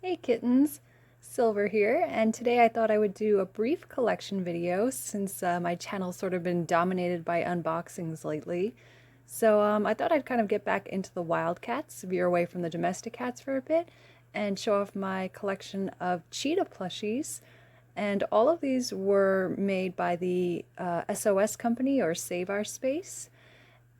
Hey kittens, Silver here, and today I thought I would do a brief collection video since my channel's sort of been dominated by unboxings lately. So I thought I'd kind of get back into the wild cats, veer away from the domestic cats for a bit, and show off my collection of cheetah plushies. And all of these were made by the SOS company, or Save Our Space.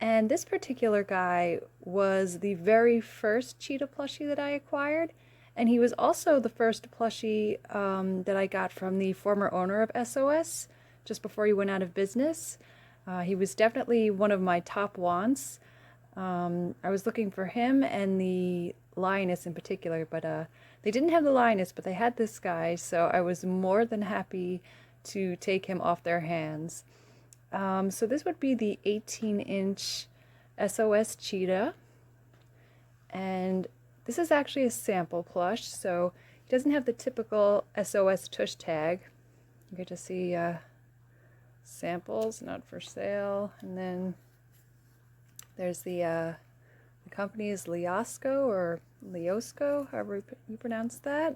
And this particular guy was the very first cheetah plushie that I acquired. And he was also the first plushie that I got from the former owner of SOS just before he went out of business. He was definitely one of my top wants. I was looking for him and the lioness in particular, but they didn't have the lioness, but they had this guy, so I was more than happy to take him off their hands. So this would be the 18-inch SOS Cheetah, and this is actually a sample plush, so it doesn't have the typical SOS tush tag. You get to see samples, not for sale, and then there's the company is Liosco or Liosco, however you pronounce that.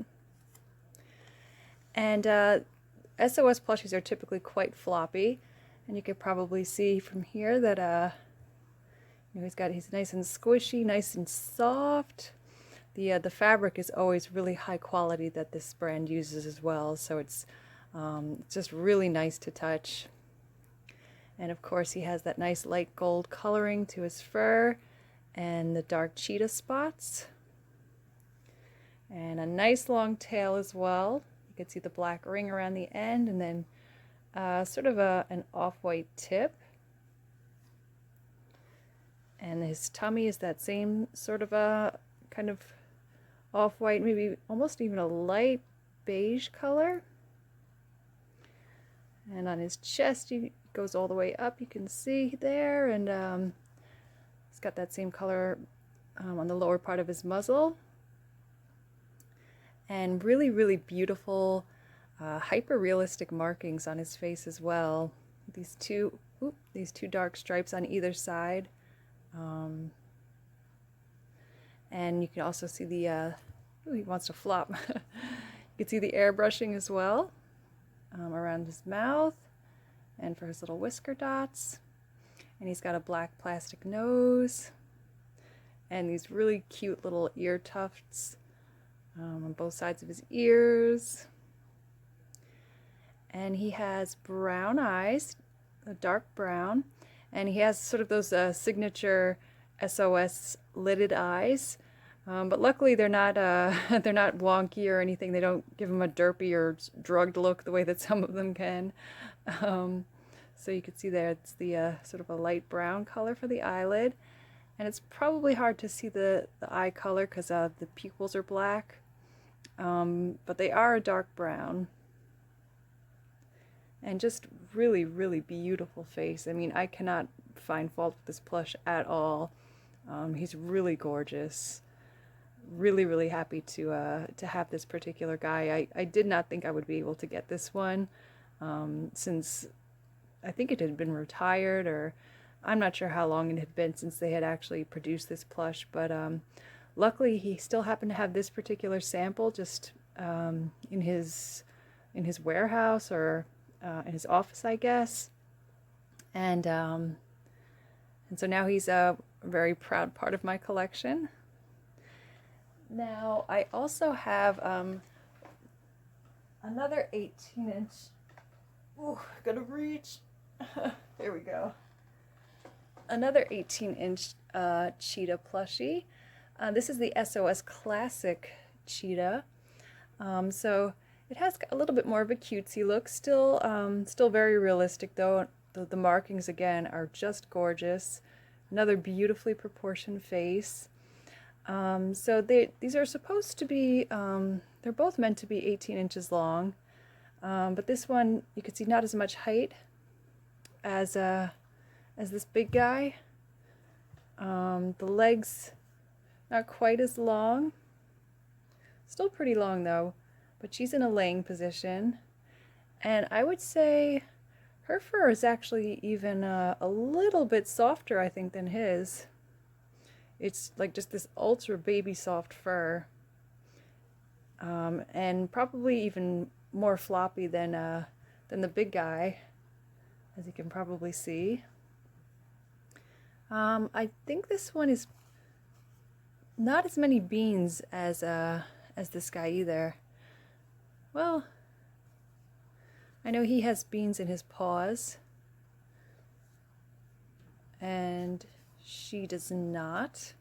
And SOS plushies are typically quite floppy, and you could probably see from here that he's nice and squishy, nice and soft. The fabric is always really high quality that this brand uses as well, so it's just really nice to touch. And of course he has that nice light gold coloring to his fur and the dark cheetah spots. And a nice long tail as well. You can see the black ring around the end, and then sort of an off-white tip. And his tummy is that same sort of a kind of off-white, maybe almost even a light beige color. And on his chest, he goes all the way up, you can see there, and he's got that same color on the lower part of his muzzle. And really, really beautiful, hyper-realistic markings on his face as well. These two dark stripes on either side. And you can also see the, he wants to flop. You can see the airbrushing as well around his mouth and for his little whisker dots. And he's got a black plastic nose and these really cute little ear tufts on both sides of his ears. And he has brown eyes, a dark brown, and he has sort of those signature SOS lidded eyes. But luckily they're not they're not wonky or anything. They don't give him a derpy or drugged look the way that some of them can. So you can see there it's the sort of a light brown color for the eyelid, and it's probably hard to see the eye color because the pupils are black, but they are a dark brown. And just really, really beautiful face. I mean, I cannot find fault with this plush at all. He's really gorgeous. Really, really happy to have this particular guy. I did not think I would be able to get this one since I think it had been retired, or I'm not sure how long it had been since they had actually produced this plush, but luckily he still happened to have this particular sample just in his warehouse or in his office, I guess. And so now he's a very proud part of my collection. Now I also have another 18-inch. Ooh, gotta reach. There we go. Another 18-inch cheetah plushie. This is the Sos Classic Cheetah. So it has a little bit more of a cutesy look. Still very realistic though. The markings again are just gorgeous. Another beautifully proportioned face. So these are supposed to be, they're both meant to be 18 inches long, but this one you can see not as much height as this big guy. The legs not quite as long, still pretty long though, but she's in a laying position, and I would say her fur is actually even a little bit softer, I think, than his. It's like just this ultra baby soft fur. and probably even more floppy than the big guy, as you can probably see. I think this one is not as many beans as this guy either. Well, I know he has beans in his paws, and she does not.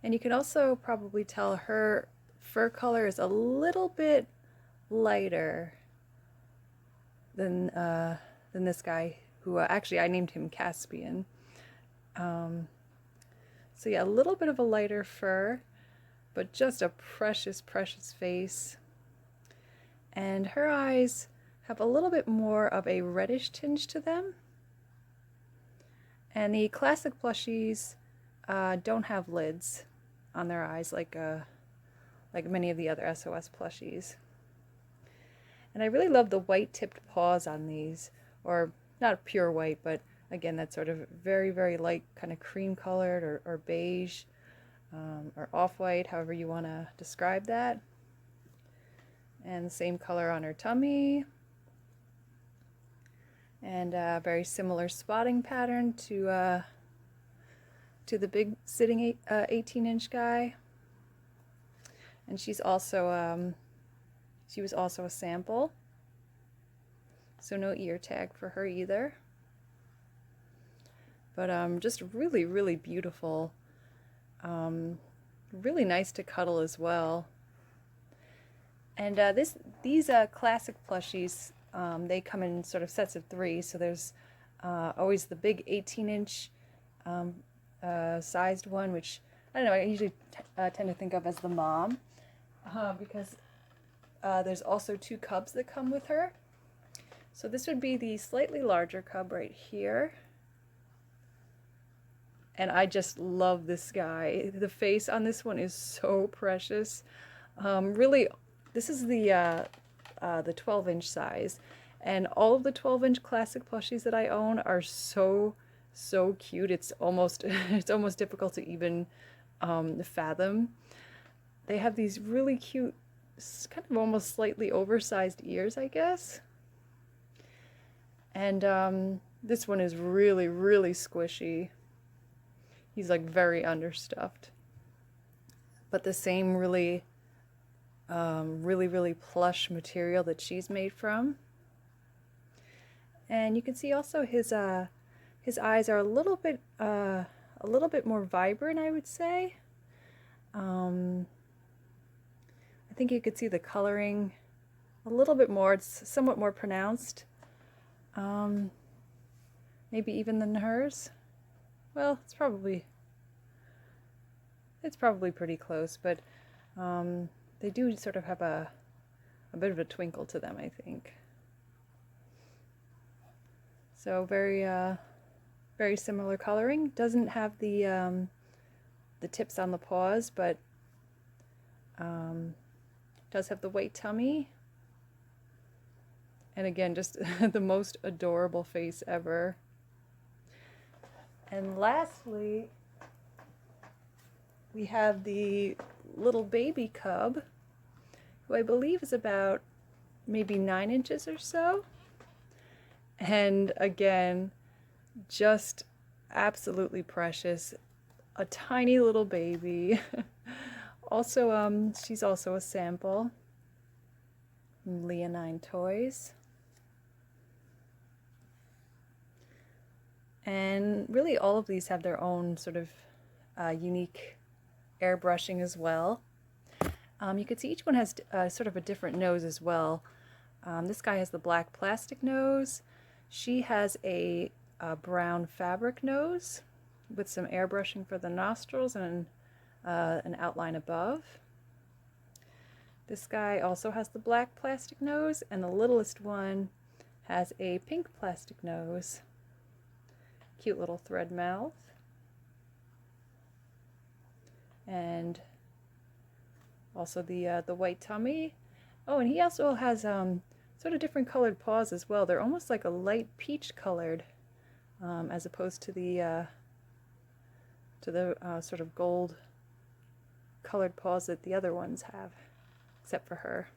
And you can also probably tell her fur color is a little bit lighter than this guy, who actually I named him Caspian. So yeah, a little bit of a lighter fur, but just a precious, precious face. And her eyes have a little bit more of a reddish tinge to them. And the classic plushies don't have lids on their eyes like many of the other SOS plushies. And I really love the white tipped paws on these, or not pure white, but again, that sort of very, very light kind of cream colored or beige or off-white, however you want to describe that. And the same color on her tummy. And a very similar spotting pattern to the big sitting 18-inch guy. And she's also she was also a sample, so no ear tag for her either. But just really, really beautiful. Really nice to cuddle as well. And these classic plushies, they come in sort of sets of 3. So there's always the big 18-inch sized one, which I don't know, I usually tend to think of as the mom, because there's also 2 cubs that come with her. So this would be the slightly larger cub right here. And I just love this guy. The face on this one is so precious. Really, this is the 12-inch size, and all of the 12-inch classic plushies that I own are so cute. It's almost difficult to even fathom. They have these really cute, kind of almost slightly oversized ears, I guess. And this one is really, really squishy. He's like very understuffed, but the same really really plush material that she's made from. And you can see also his eyes are a little bit more vibrant, I would say. I think you could see the coloring a little bit more. It's somewhat more pronounced, maybe even than hers. Well, it's probably pretty close, but they do sort of have a bit of a twinkle to them, I think. So very similar coloring. Doesn't have the tips on the paws, but does have the white tummy. And again, just the most adorable face ever. And lastly, we have the little baby cub, who I believe is about maybe 9 inches or so. And again, just absolutely precious. A tiny little baby. Also, she's also a sample from Leonine Toys. And really all of these have their own sort of unique airbrushing as well. You can see each one has sort of a different nose as well. This guy has the black plastic nose. She has a brown fabric nose with some airbrushing for the nostrils and an outline above. This guy also has the black plastic nose, and the littlest one has a pink plastic nose. Cute little thread mouth. And also the white tummy. Oh, and he also has sort of different colored paws as well. They're almost like a light peach colored, as opposed to the sort of gold colored paws that the other ones have. except for her.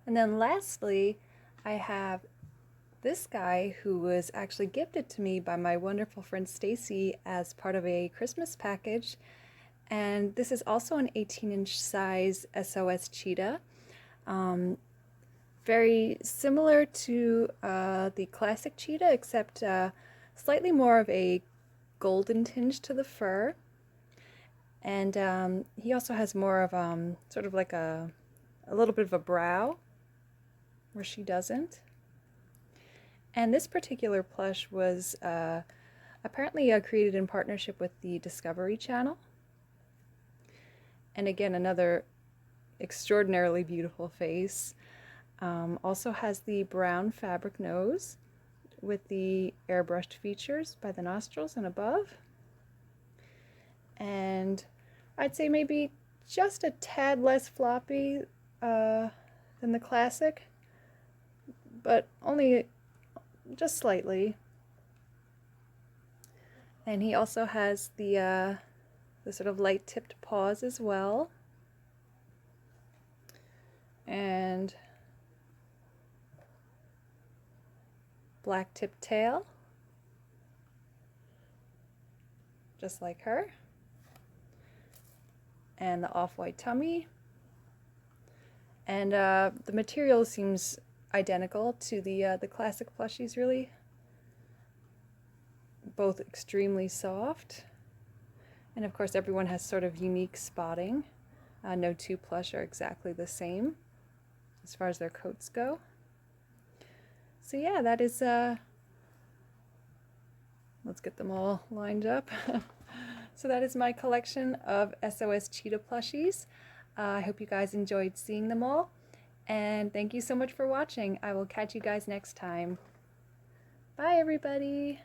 And then lastly, I have this guy who was actually gifted to me by my wonderful friend Stacy as part of a Christmas package. And this is also an 18-inch size Sos Cheetah. Very similar to the Classic Cheetah, except slightly more of a golden tinge to the fur. And he also has more of sort of like a little bit of a brow, where she doesn't. And this particular plush was apparently created in partnership with the Discovery Channel. And again, another extraordinarily beautiful face. Also has the brown fabric nose with the airbrushed features by the nostrils and above. And I'd say maybe just a tad less floppy than the Classic, but only just slightly. And he also has the sort of light tipped paws as well. And black tipped tail, just like her. And the off-white tummy. And the material seems identical to the Classic plushies, really. Both extremely soft. And of course everyone has sort of unique spotting. No two plush are exactly the same as far as their coats go. So yeah, that is, let's get them all lined up. So that is my collection of Sos Cheetah plushies. I hope you guys enjoyed seeing them all. And thank you so much for watching. I will catch you guys next time. Bye everybody!